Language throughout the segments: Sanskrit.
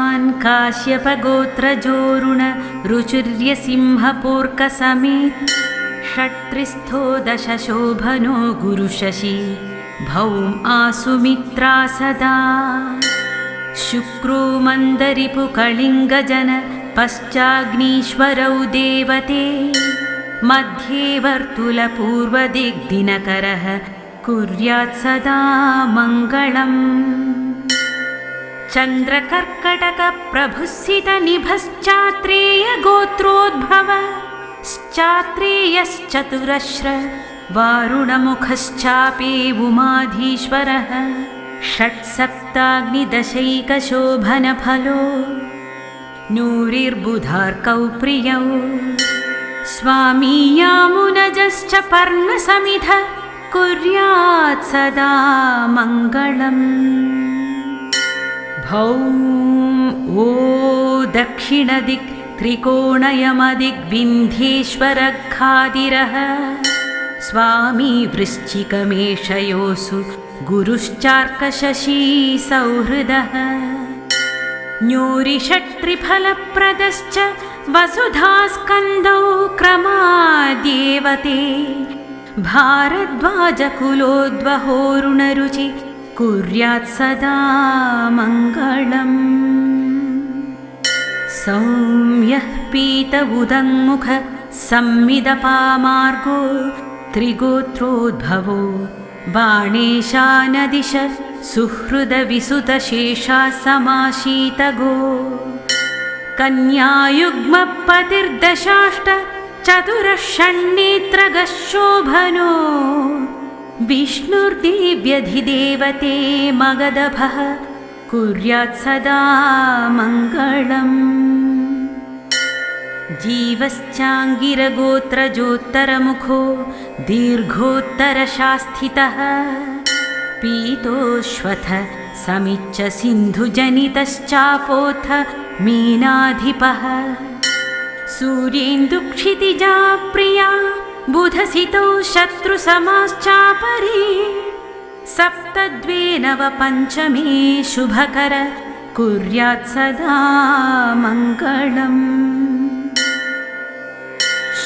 भास्वान् काश्यपगोत्रजोरुण रुचिर्यसिंहपूर्कसमेत षट्त्रिस्थो दशशोभनो गुरुशशी भौम आसुमित्रा सदा शुक्रो मन्दरिपुकलिङ्गजन पश्चाग्नीश्वरौ देवते मध्ये वर्तुलपूर्वदिग्दिनकरः कुर्यात् सदा मङ्गलम् चन्द्रकर्कटकप्रभुस्सितनिभश्चात्रेयगोत्रोद्भवश्चात्रेयश्चतुरश्र वारुणमुखश्चापि उमाधीश्वरः षट्सप्ताग्निदशैकशोभनफलो नूरिर्बुधार्कौ प्रियौ स्वामी यामुनजश्च पर्णसमिध कुर्यात् सदा मङ्गलम् भौम ओ दक्षिणदिक् त्रिकोणयमदिग्विन्ध्येश्वरघादिरः स्वामी वृश्चिकमेषयोऽसु गुरुश्चार्कशशी सौहृदः न्यूरिषट्त्रिफलप्रदश्च वसुधास्कन्दौ क्रमाद्येवते भारद्वाजकुलोद्वहोरुणरुचि कुर्यात् सदा मङ्गलम् सौम्यः पीत उदङ्मुख संमिदपामार्गो त्रिगोत्रोद्भवो बाणेशानदिश सुहृदविसुतशेषा समाशीतगो कन्यायुग्मपतिर्दशाष्ट चतुरः षण्णेत्रगः शोभनो विष्णुर्देव्यधिदेवते मगधभः कुर्यात् सदा मङ्गलम् जीवश्चाङ्गिरगोत्रजोत्तरमुखो दीर्घोत्तरशास्थितः पीतोश्वथ समिच्च सिन्धुजनितश्चापोऽथ मीनाधिपः सूर्येन्दुक्षितिजा प्रिया बुधसितौ शत्रुसमाश्चापरे सप्तद्वे नवपञ्चमे शुभकर कुर्यात् सदा मङ्गलम्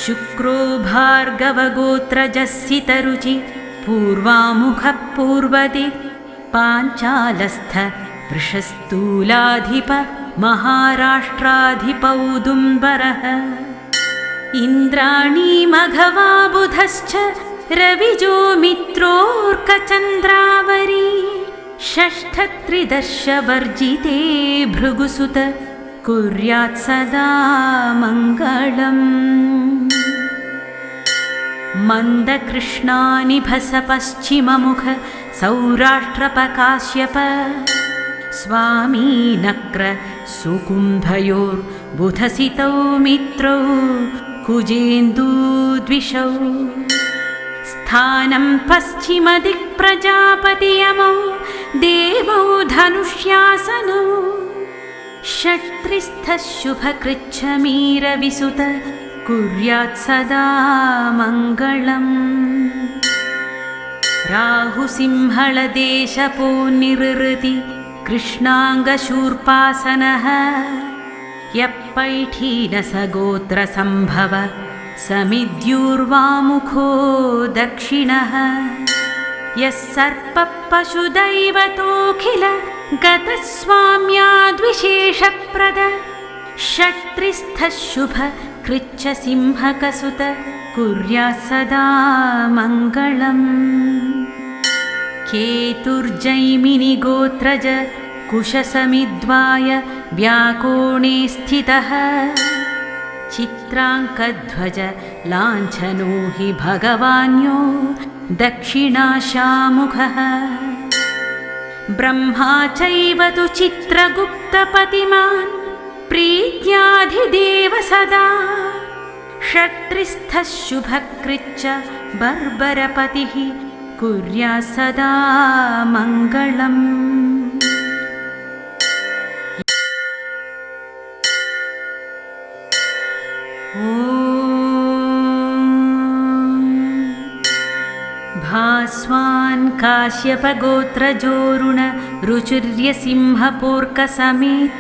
शुक्रो भार्गवगोत्रजस्सितरुचि पूर्वामुखः पूर्वदिक् पाञ्चालस्थ वृषस्थूलाधिप महाराष्ट्राधिपौदुम्बरः इन्द्राणी मघवा बुधश्च रविजो मित्रोऽर्कचन्द्रावरी षष्ठत्रिदर्शवर्जिते भृगुसुत कुर्यात् सदा मङ्गलम् मन्दकृष्णानिभस पश्चिममुख सौराष्ट्रपकाश्यप स्वामी नक्र सुकुम्भयोर्बुधसितौ मित्रौ कुजेन्दुद्विषौ स्थानं पश्चिमदिक्प्रजापतियमौ देवौ धनुष्यासनौ षट्त्रिस्थः शुभकृच्छमीरविसुत कुर्यात् सदा मङ्गलम् राहुसिंहलदेशपो निरृति कृष्णाङ्गशूर्पासनः यप्पैठीनसगोत्रसम्भव समिद्युर्वामुखो दक्षिणः यः सर्पः पशुदैवतोऽखिल गतस्वाम्याद्विशेषप्रद षट्त्रिस्थः शुभ कृच्छसिंहकसुत कुर्यात् सदा मङ्गलम् केतुर्जैमिनिगोत्रज कुशसमिद्वाय व्याकोणे स्थितः चित्राङ्कध्वज लाञ्छनो हि भगवान्यो दक्षिणाशामुखः ब्रह्मा चैव तु चित्रगुप्तपतिमान् प्रीत्याधिदेव सदा षट्त्रिस्थः शुभकृच्च बर्बरपतिः कुर्यात् सदा मङ्गलम् भास्वान् काश्यपगोत्रजोरुण रुचिर्यसिंहपूर्कसमेत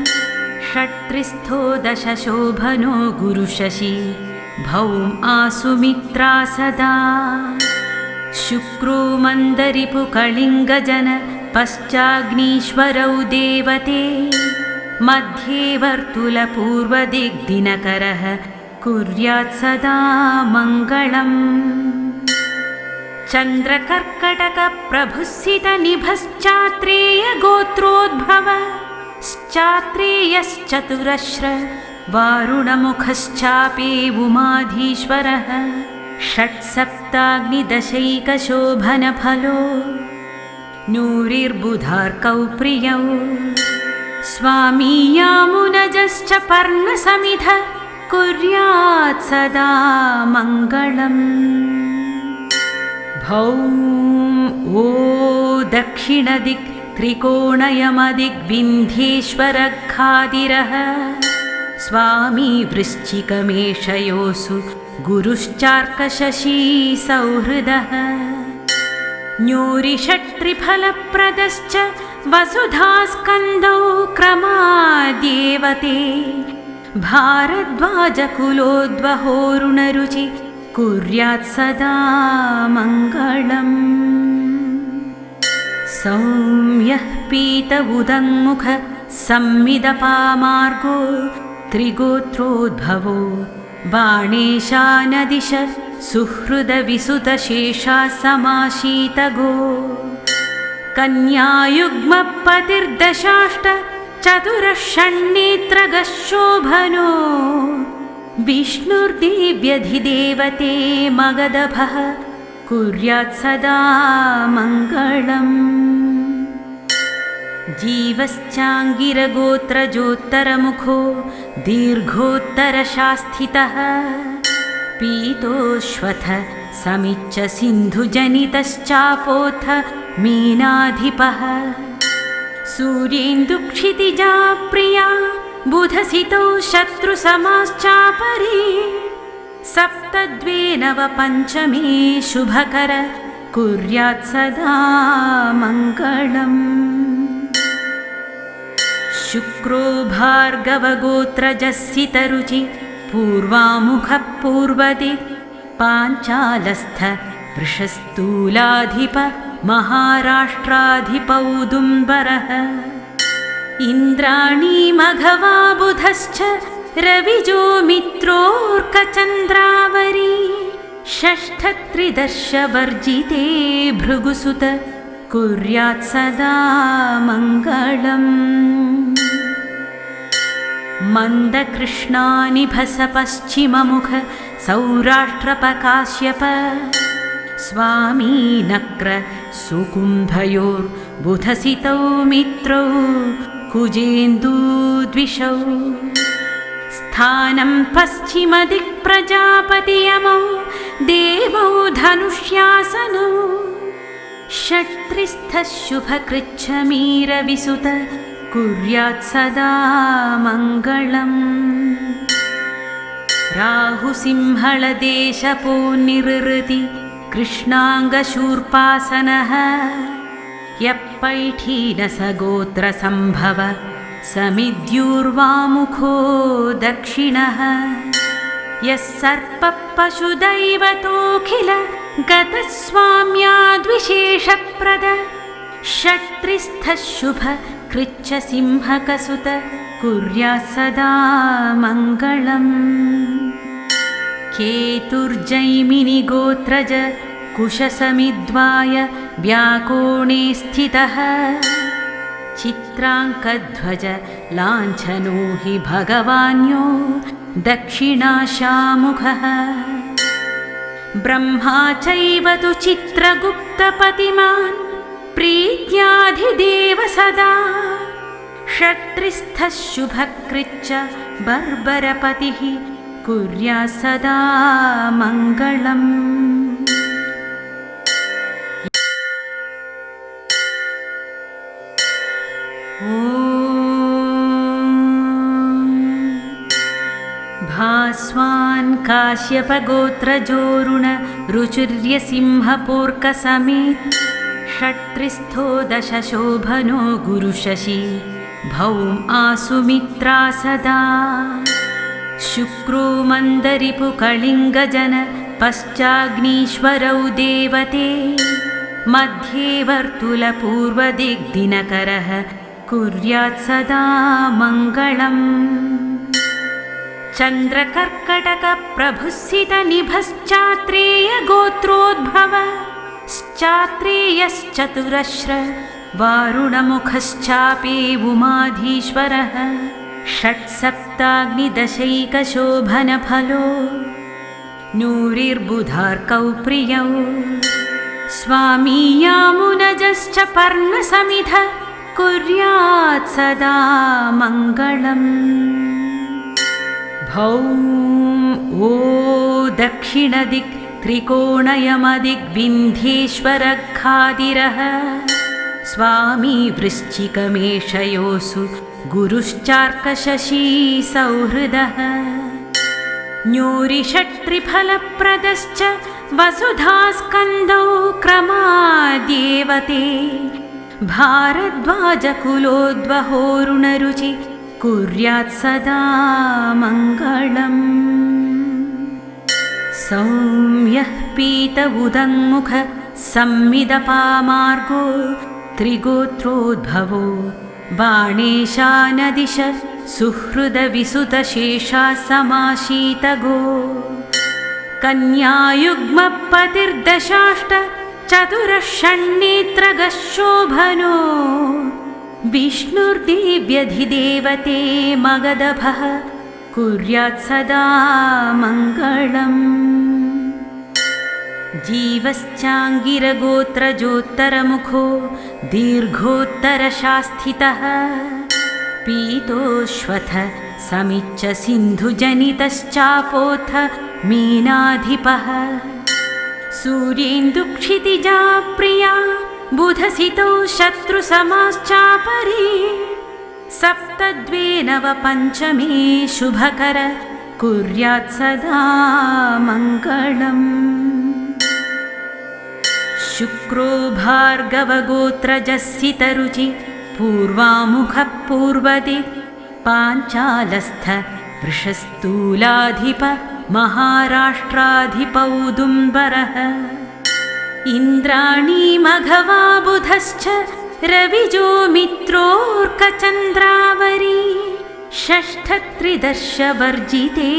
षट्त्रिस्थो दशशोभनो गुरुशशी भौम आसुमित्रा सदा शुक्रो मन्दरिपु कलिङ्गजन पश्चाग्नीश्वरौ देवते मध्ये वर्तुलपूर्वदिग्दिनकरः कुर्यात् सदा मङ्गलम् चन्द्रकर्कटकप्रभुसितनिभश्चात्रेयगोत्रोद्भव श्चात्रेयश्चतुरश्र वारुणमुखश्चापेवुमाधीश्वरः षट्सप्ताग्निदशैकशोभनफलो नूरिर्बुधार्कौ प्रियौ स्वामी यामुनजश्च पर्णसमिध कुर्यात् सदा मङ्गलम् भौम ओ दक्षिणदिक् त्रिकोणयमदिग्विन्ध्येश्वरघादिरः स्वामी वृश्चिकमेषयोऽसु गुरुश्चार्कशशी सौहृदः न्यूरिषट्त्रिफलप्रदश्च वसुधास्कन्दौ क्रमाद्येवते भारद्वाजकुलोद्वहोरुणरुचि कुर्यात् सदा मङ्गलम् सौम्यः पीत उदङ्मुख संमिदपामार्गो त्रिगोत्रोद्भवो बाणेशानदिश सुहृदविसुतशेषा समाशीतगो कन्यायुग्मपतिर्दशाष्ट चतुरः षण्णेत्रगः शोभनो विष्णुर्देव्यधिदेवते मगधभः कुर्यात् सदा मङ्गलम् जीवश्चाङ्गिरगोत्रजोत्तरमुखो दीर्घोत्तरशास्थितः पीतोश्वथ समिच्च सिन्धुजनितश्चापोऽथ मीनाधिपः सूर्येन्दुक्षितिजा प्रिया बुधसितौ शत्रुसमाश्चापरे सप्तद्वे नवपञ्चमे शुभकर कुर्यात् सदा मङ्गलम् शुक्रो भार्गवगोत्रजस्सितरुचि पूर्वामुखः पूर्वदिक् पाञ्चालस्थ वृषस्थूलाधिप महाराष्ट्राधिपौदुम्बरः इन्द्राणी मघवा बुधश्च रविजो मित्रोऽर्कचन्द्रावरी षष्ठत्रिदर्शवर्जिते भृगुसुत कुर्यात् सदा मङ्गलम् मन्दकृष्णानिभस पश्चिममुख सौराष्ट्रपकाश्यप स्वामी नक्र सुकुम्भयोर्बुधसितौ मित्रौ कुजेन्दूद्विषौ स्थानं पश्चिमदिक्प्रजापतियमौ देवौ धनुष्यासनौ षट्त्रिस्थः शुभकृच्छमीरविसुत कुर्यात् सदा मङ्गलम् राहुसिंहलदेशपो निरृति कृष्णाङ्गशूर्पासनः यप्पैठीनसगोत्रसम्भव समिद्युर्वामुखो दक्षिणः यः सर्पः पशुदैवतोऽखिल गतस्वाम्याद्विशेषप्रद षट्त्रिस्थः शुभ कृच्छसिंहकसुत कुर्यात् सदा मङ्गलम् केतुर्जैमिनिगोत्रज कुशसमिद्वाय व्याकोणे स्थितः चित्राङ्कध्वज लाञ्छनो हि भगवान्यो दक्षिणाशामुखः ब्रह्मा चैव तु चित्रगुप्तपतिमान् प्रीत्याधिदेव सदा षट्त्रिस्थः शुभकृच्च बर्बरपतिः कुर्यात् सदा मङ्गलम् भास्वान् काश्यपगोत्रजोरुण रुचिर्यसिंहपूर्कसमेत षट्त्रिस्थो दशशोभनो गुरुशशी भौम आसुमित्रा सदा शुक्रो मन्दरिपु कलिङ्गजन पश्चाग्नीश्वरौ देवते मध्ये वर्तुलपूर्वदिग्दिनकरः कुर्यात् सदा मङ्गलम् चन्द्रकर्कटकप्रभुस्सितनिभश्चात्रेयगोत्रोद्भवश्चात्रेयश्चतुरश्र वारुणमुखश्चापि उमाधीश्वरः षट्सप्ताग्निदशैकशोभनफलो नूरिर्बुधार्कौ प्रियौ स्वामी यामुनजश्च पर्णसमिध कुर्यात् सदा मङ्गलम् भौम ओ दक्षिणदिक् त्रिकोणयमदिग्विन्ध्येश्वरघादिरः स्वामी वृश्चिकमेषयोऽसु गुरुश्चार्कशशी सौहृदः न्यूरिषट्त्रिफलप्रदश्च वसुधास्कन्दौ क्रमाद्येवते भारद्वाजकुलोद्वहोरुणरुचि कुर्यात् सदा मङ्गलम् सौम्यः पीत उदङ्मुख संमिदपामार्गो त्रिगोत्रोद्भवो बाणेशानदिश सुहृदविसुतशेषा समाशीतगो कन्यायुग्मपतिर्दशाष्ट चतुरः षण्नेत्रगः शोभनो विष्णुर्देव्यधिदेवते मगधभः कुर्यात् सदा मङ्गलम् जीवश्चाङ्गिरगोत्रजोत्तरमुखो दीर्घोत्तरशास्थितः पीतोश्वथ समिच्च सिन्धुजनितश्चापोऽथ मीनाधिपः सूर्येन्दुक्षितिजा प्रिया बुधसितौ शत्रुसमाश्चापरे सप्तद्वे नवपञ्चमे शुभकर कुर्यात् सदा मङ्गलम् शुक्रो भार्गवगोत्रजस्सितरुचि पूर्वामुखः पूर्वदिक् पाञ्चालस्थ वृषस्थूलाधिप महाराष्ट्राधिपौदुम्बरः इन्द्राणी मघवा बुधश्च रविजो मित्रोऽर्कचन्द्रावरी षष्ठत्रिदर्शवर्जिते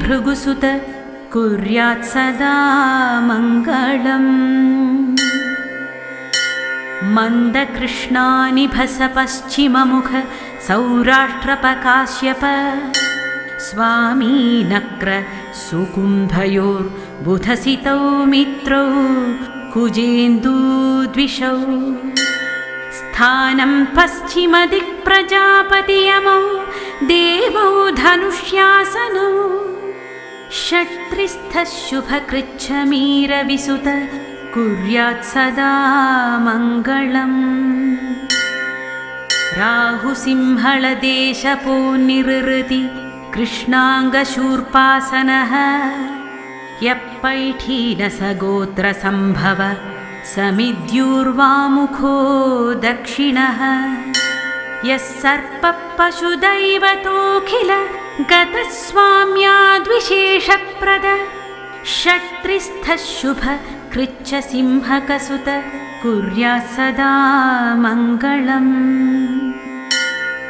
भृगुसुत कुर्यात् सदा मङ्गलम् मन्दकृष्णानिभस पश्चिममुख सौराष्ट्रपकाश्यप स्वामी नक्र सुकुम्भयोर्बुधसितौ मित्रौ कुजेन्दूद्विषौ स्थानं पश्चिमदिक्प्रजापतियमौ देवौ धनुष्यासनौ षट्त्रिस्थः शुभकृच्छमीरविसुत कुर्यात् सदा मङ्गलम् राहुसिंहलदेशपो निरृति कृष्णाङ्गशूर्पासनः यप्पैठीनसगोत्रसम्भव समिद्युर्वामुखो दक्षिणः यः सर्पः पशुदैवतोऽखिल गतस्वाम्याद्विशेषप्रद षट्त्रिस्थः शुभ कृच्छसिंहकसुत कुर्यात् सदा मङ्गलम्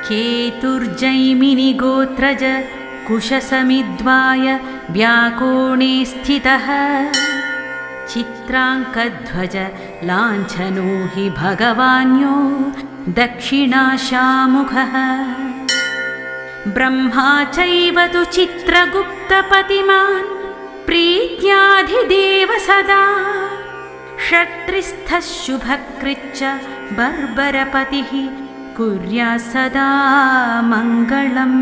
केतुर्जैमिनिगोत्रज कुशसमिद्वाय व्याकोणे स्थितः चित्राङ्कध्वज लाञ्छनो हि भगवान्यो दक्षिणाशामुखः ब्रह्मा चैव तु चित्रगुप्तपतिमान् प्रीत्याधिदेव सदा षट्त्रिस्थः शुभकृच्च बर्बरपतिः कुर्यात् सदा मङ्गलम्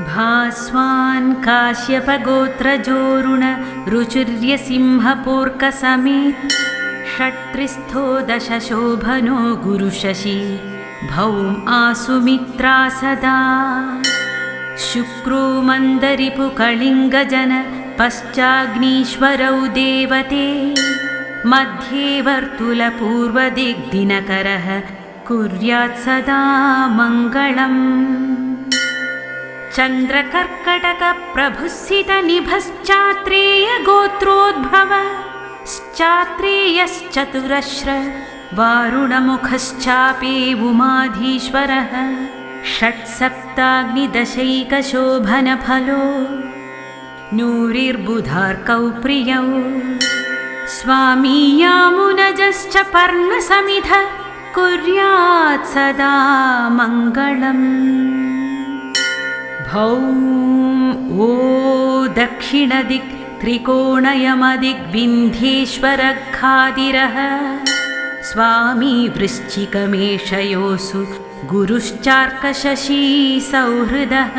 भास्वान् काश्यपगोत्रजोरुण रुचिर्यसिंहपूर्कसमेत षट्त्रिस्थो दशशोभनो गुरुशशी भौम आसुमित्रा सदा शुक्रो मन्दरिपुकलिङ्गजन पश्चाग्नीश्वरौ देवते मध्ये वर्तुलपूर्वदिग्दिनकरः कुर्यात् सदा मङ्गलम् चन्द्रकर्कटकप्रभुस्सितनिभश्चात्रेयगोत्रोद्भवश्चात्रेयश्चतुरश्र वारुणमुखश्चापि उमाधीश्वरः षट्सप्ताग्निदशैकशोभनफलो नूरिर्बुधार्कौ प्रियौ स्वामी यामुनजश्च पर्णसमिध कुर्यात् सदा मङ्गलम् भौम ओ दक्षिणदिक् त्रिकोणयमदिग्विन्ध्येश्वरखादिरः स्वामी वृश्चिकमेषयोऽसु गुरुश्चार्कशशी सौहृदः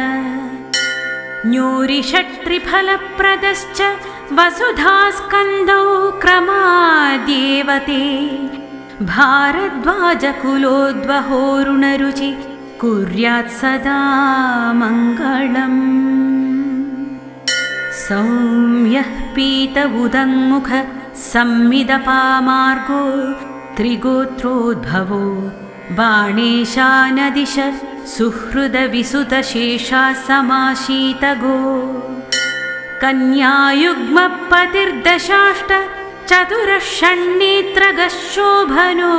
न्यूरिषट्त्रिफलप्रदश्च वसुधास्कन्दौ क्रमाद्येवते भारद्वाजकुलोद्वहोरुणरुचि कुर्यात् सदा मङ्गलम् सौम्यः पीत उदङ्मुख संमिदपामार्गो त्रिगोत्रोद्भवो बाणेशानदिश सुहृदविसुतशेषा समाशीतगो कन्यायुग्मपतिर्दशाष्ट चतुरः षण्णेत्रगः शोभनो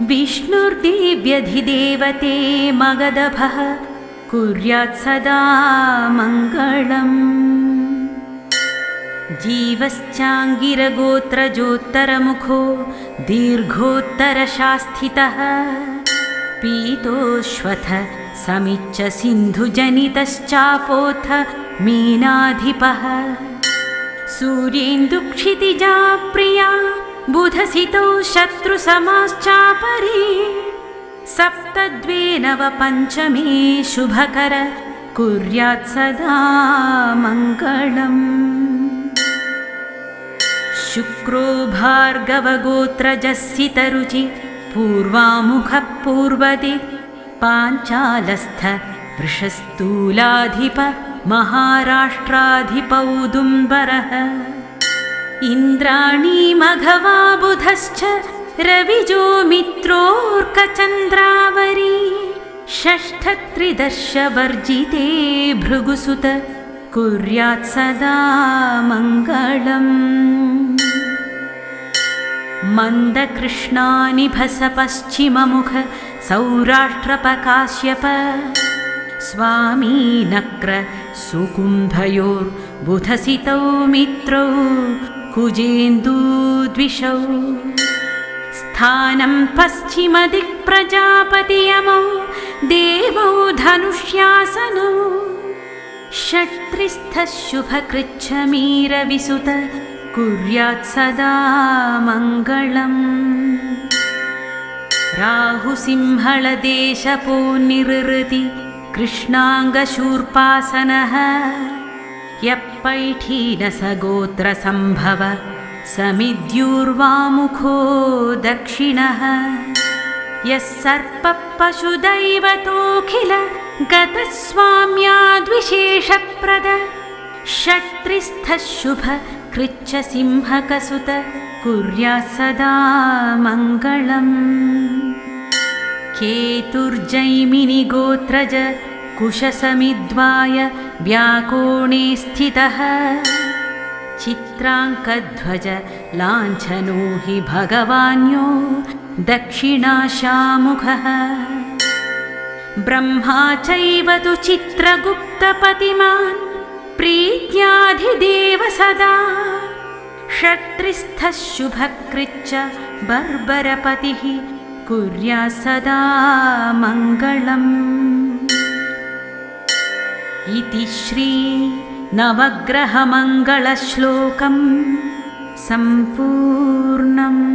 विष्णुर्देव्यधिदेवते मगधभः कुर्यात् सदा मङ्गलम् जीवश्चाङ्गिरगोत्रजोत्तरमुखो दीर्घोत्तरशास्थितः पीतोश्वथ समिच्च सिन्धुजनितश्चापोऽथ मीनाधिपः सूर्येन्दुक्षितिजा प्रिया बुधसितौ शत्रुसमाश्चापरे सप्तद्वे नव पञ्चमे शुभकर कुर्यात् सदा मङ्गलम् शुक्रो भार्गवगोत्रजस्सितरुचि पूर्वामुखः पूर्वदिक् पाञ्चालस्थ वृषस्थूलाधिप महाराष्ट्राधिपौदुम्बरः इन्द्राणी मघवा बुधश्च रविजो मित्रोऽर्कचन्द्रावरी षष्ठत्रिदर्शवर्जिते भृगुसुत कुर्यात् सदा मङ्गलम् मन्दकृष्णानिभस पश्चिममुख सौराष्ट्रपकाश्यप स्वामी नक्र सुकुम्भयोर्बुधसितौ मित्रौ कुजेन्दूद्विषौ स्थानं पश्चिमदिक्प्रजापतियमौ देवौ धनुष्यासनौ षट्त्रिस्थः शुभकृच्छमीरविसुत कुर्यात् सदा मङ्गलम् राहुसिंहलदेशपो निरृति कृष्णाङ्गशूर्पासनः यप्पैठीनसगोत्रसम्भव समिद्युर्वामुखो दक्षिणः यः सर्पः पशुदैवतोऽखिल गतस्वाम्याद्विशेषप्रद षट्त्रिस्थः शुभ कृच्छसिंहकसुत कुर्यात् सदा मङ्गलम् केतुर्जैमिनिगोत्रज कुशसमिद्वाय व्याकोणे स्थितः चित्राङ्कध्वज लाञ्छनो हि भगवान्यो दक्षिणाशामुखः ब्रह्मा चैव तु चित्रगुप्तपतिमान् प्रीत्याधिदेव सदा षट्त्रिस्थः शुभकृच्च बर्बरपतिः कुर्यात् सदा मङ्गलम् इति श्री नवग्रहमङ्गलश्लोकं सम्पूर्णम्।